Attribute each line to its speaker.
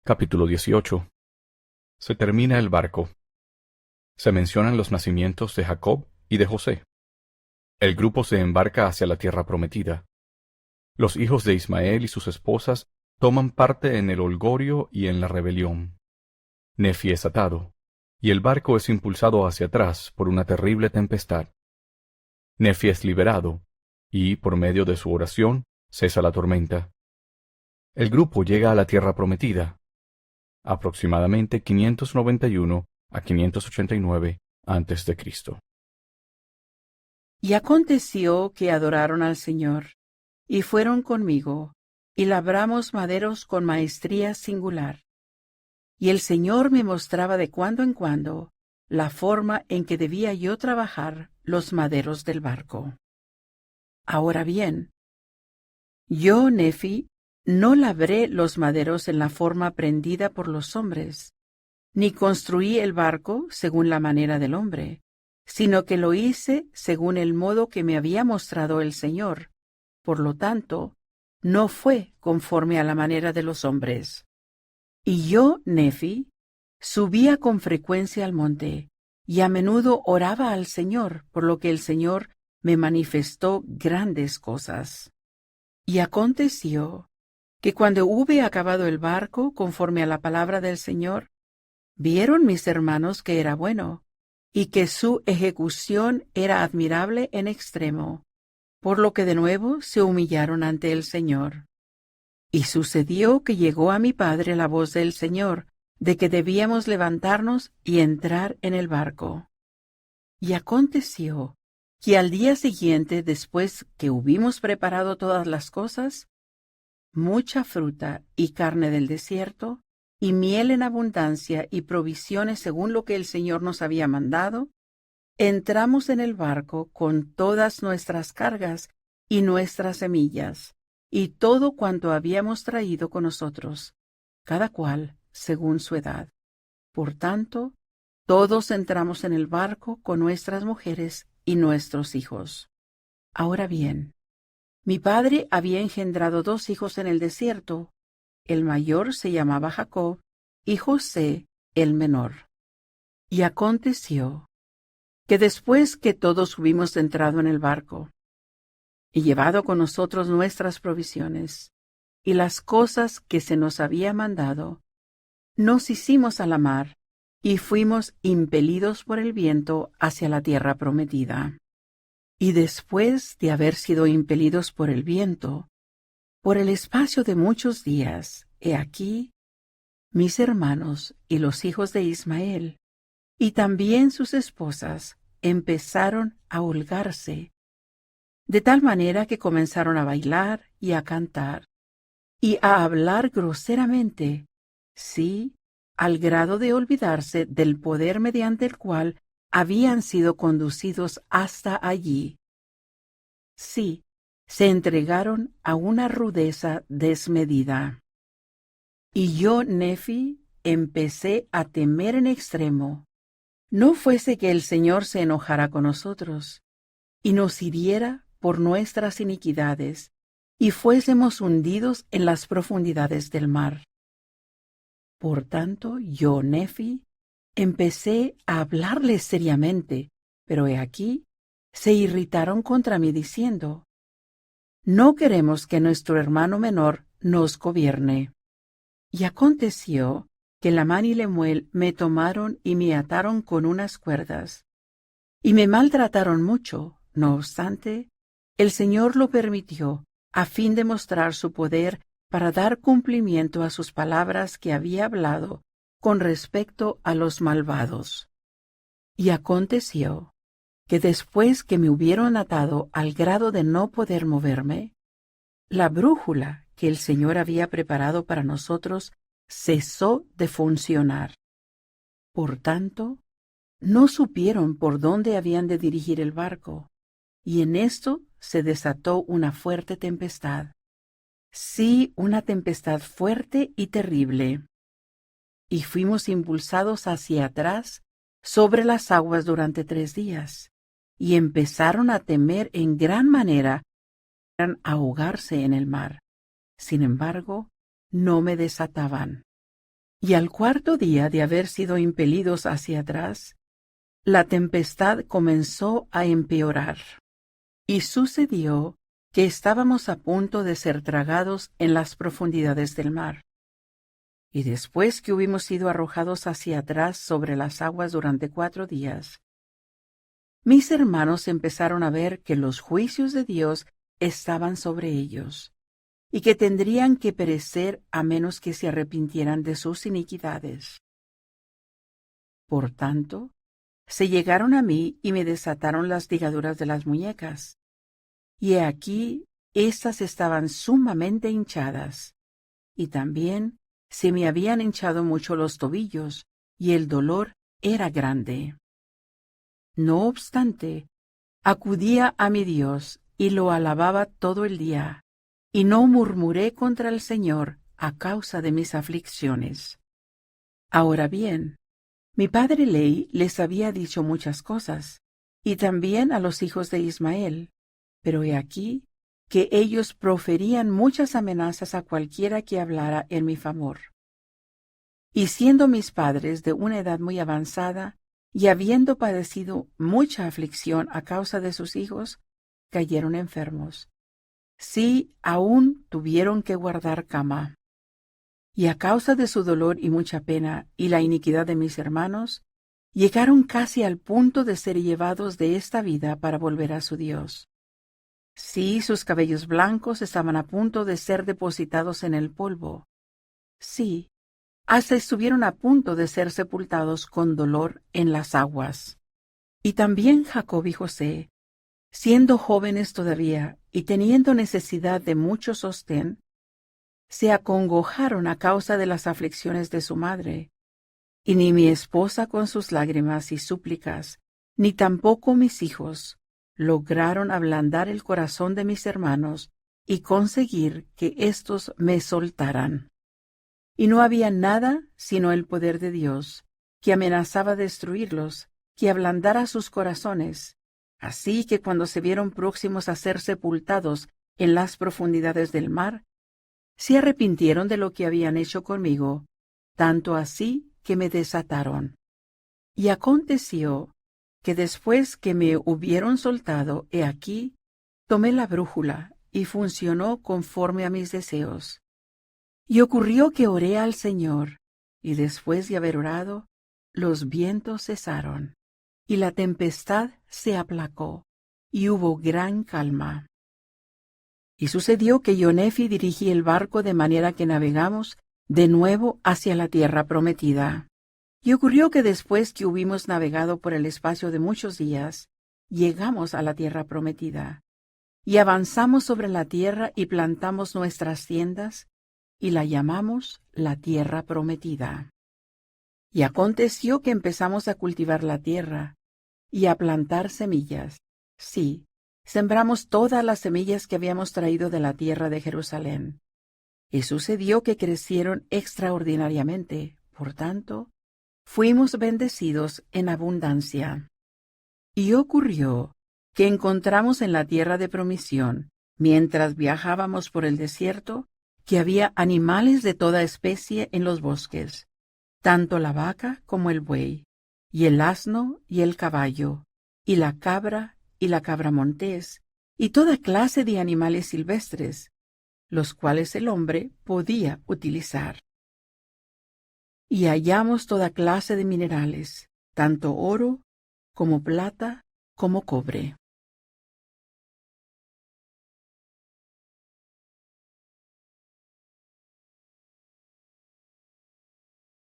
Speaker 1: Capítulo 18. Se termina el barco. Se mencionan los nacimientos de Jacob y de José. El grupo se embarca hacia la tierra prometida. Los hijos de Ismael y sus esposas toman parte en el holgorio y en la rebelión. Nefi es atado, y el barco es impulsado hacia atrás por una terrible tempestad. Nefi es liberado, y, por medio de su oración, cesa la tormenta. El grupo llega a la tierra prometida, aproximadamente 591 a 589 a.C.
Speaker 2: Y aconteció que adoraron al Señor, y fueron conmigo, y labramos maderos con maestría singular. Y el Señor me mostraba de cuando en cuando la forma en que debía yo trabajar los maderos del barco. Ahora bien, yo, Nefi, no labré los maderos en la forma aprendida por los hombres, ni construí el barco según la manera del hombre, sino que lo hice según el modo que me había mostrado el Señor. Por lo tanto, no fue conforme a la manera de los hombres. Y yo, Nefi, subía con frecuencia al monte, y a menudo oraba al Señor, por lo que el Señor me manifestó grandes cosas. Y aconteció que cuando hube acabado el barco conforme a la palabra del Señor, vieron mis hermanos que era bueno, y que su ejecución era admirable en extremo, por lo que de nuevo se humillaron ante el Señor. Y sucedió que llegó a mi padre la voz del Señor, de que debíamos levantarnos y entrar en el barco. Y aconteció que al día siguiente, después que hubimos preparado todas las cosas, mucha fruta y carne del desierto, y miel en abundancia y provisiones según lo que el Señor nos había mandado, entramos en el barco con todas nuestras cargas y nuestras semillas, y todo cuanto habíamos traído con nosotros, cada cual según su edad. Por tanto, todos entramos en el barco con nuestras mujeres y nuestros hijos. Ahora bien, mi padre había engendrado 2 hijos en el desierto. El mayor se llamaba Jacob, y José el menor. Y aconteció que después que todos hubimos entrado en el barco, y llevado con nosotros nuestras provisiones, y las cosas que se nos había mandado, nos hicimos a la mar, y fuimos impelidos por el viento hacia la tierra prometida. Y después de haber sido impelidos por el viento, por el espacio de muchos días, he aquí, mis hermanos y los hijos de Ismael, y también sus esposas, empezaron a holgarse, de tal manera que comenzaron a bailar y a cantar, y a hablar groseramente, sí, al grado de olvidarse del poder mediante el cual habían sido conducidos hasta allí. Sí, se entregaron a una rudeza desmedida. Y yo, Nefi, empecé a temer en extremo. No fuese que el Señor se enojara con nosotros, y nos hiriera por nuestras iniquidades, y fuésemos hundidos en las profundidades del mar. Por tanto, yo, Nefi, empecé a hablarles seriamente, pero he aquí, se irritaron contra mí diciendo: no queremos que nuestro hermano menor nos gobierne. Y aconteció que Lamán y Lemuel me tomaron y me ataron con unas cuerdas, y me maltrataron mucho. No obstante, el Señor lo permitió, a fin de mostrar su poder para dar cumplimiento a sus palabras que había hablado con respecto a los malvados. Y aconteció que después que me hubieron atado al grado de no poder moverme, la brújula que el Señor había preparado para nosotros cesó de funcionar. Por tanto, no supieron por dónde habían de dirigir el barco, y en esto se desató una fuerte tempestad. Sí, una tempestad fuerte y terrible. Y fuimos impulsados hacia atrás sobre las aguas durante 3 días, y empezaron a temer en gran manera a ahogarse en el mar. Sin embargo, no me desataban. Y al cuarto día de haber sido impelidos hacia atrás, la tempestad comenzó a empeorar. Y sucedió que estábamos a punto de ser tragados en las profundidades del mar. Y después que hubimos sido arrojados hacia atrás sobre las aguas durante 4 días, mis hermanos empezaron a ver que los juicios de Dios estaban sobre ellos, y que tendrían que perecer a menos que se arrepintieran de sus iniquidades. Por tanto, se llegaron a mí y me desataron las ligaduras de las muñecas, y he aquí éstas estaban sumamente hinchadas, y también se me habían hinchado mucho los tobillos, y el dolor era grande. No obstante, acudía a mi Dios y lo alababa todo el día, y no murmuré contra el Señor a causa de mis aflicciones. Ahora bien, mi padre Ley les había dicho muchas cosas, y también a los hijos de Ismael, pero he aquí que ellos proferían muchas amenazas a cualquiera que hablara en mi favor. Y siendo mis padres de una edad muy avanzada, y habiendo padecido mucha aflicción a causa de sus hijos, cayeron enfermos. Sí, aún tuvieron que guardar cama. Y a causa de su dolor y mucha pena y la iniquidad de mis hermanos, llegaron casi al punto de ser llevados de esta vida para volver a su Dios. Sí, sus cabellos blancos estaban a punto de ser depositados en el polvo. Sí, hasta estuvieron a punto de ser sepultados con dolor en las aguas. Y también Jacob y José, siendo jóvenes todavía y teniendo necesidad de mucho sostén, se acongojaron a causa de las aflicciones de su madre. Y ni mi esposa con sus lágrimas y súplicas, ni tampoco mis hijos, lograron ablandar el corazón de mis hermanos y conseguir que éstos me soltaran. Y no había nada sino el poder de Dios, que amenazaba destruirlos, que ablandara sus corazones. Así que cuando se vieron próximos a ser sepultados en las profundidades del mar, se arrepintieron de lo que habían hecho conmigo, tanto así que me desataron. Y aconteció que después que me hubieron soltado, he aquí, tomé la brújula y funcionó conforme a mis deseos. Y ocurrió que oré al Señor, y después de haber orado, los vientos cesaron, y la tempestad se aplacó, y hubo gran calma. Y sucedió que yo, Nefi, dirigí el barco de manera que navegamos de nuevo hacia la tierra prometida. Y ocurrió que después que hubimos navegado por el espacio de muchos días, llegamos a la tierra prometida, y avanzamos sobre la tierra y plantamos nuestras tiendas, y la llamamos la tierra prometida. Y aconteció que empezamos a cultivar la tierra, y a plantar semillas. Sí, sembramos todas las semillas que habíamos traído de la tierra de Jerusalén. Y sucedió que crecieron extraordinariamente, por tanto, fuimos bendecidos en abundancia. Y ocurrió que encontramos en la tierra de promisión, mientras viajábamos por el desierto, que había animales de toda especie en los bosques, tanto la vaca como el buey, y el asno y el caballo, y la cabra montés, y toda clase de animales silvestres, los cuales el hombre podía utilizar. Y hallamos toda clase de minerales, tanto oro, como plata, como cobre.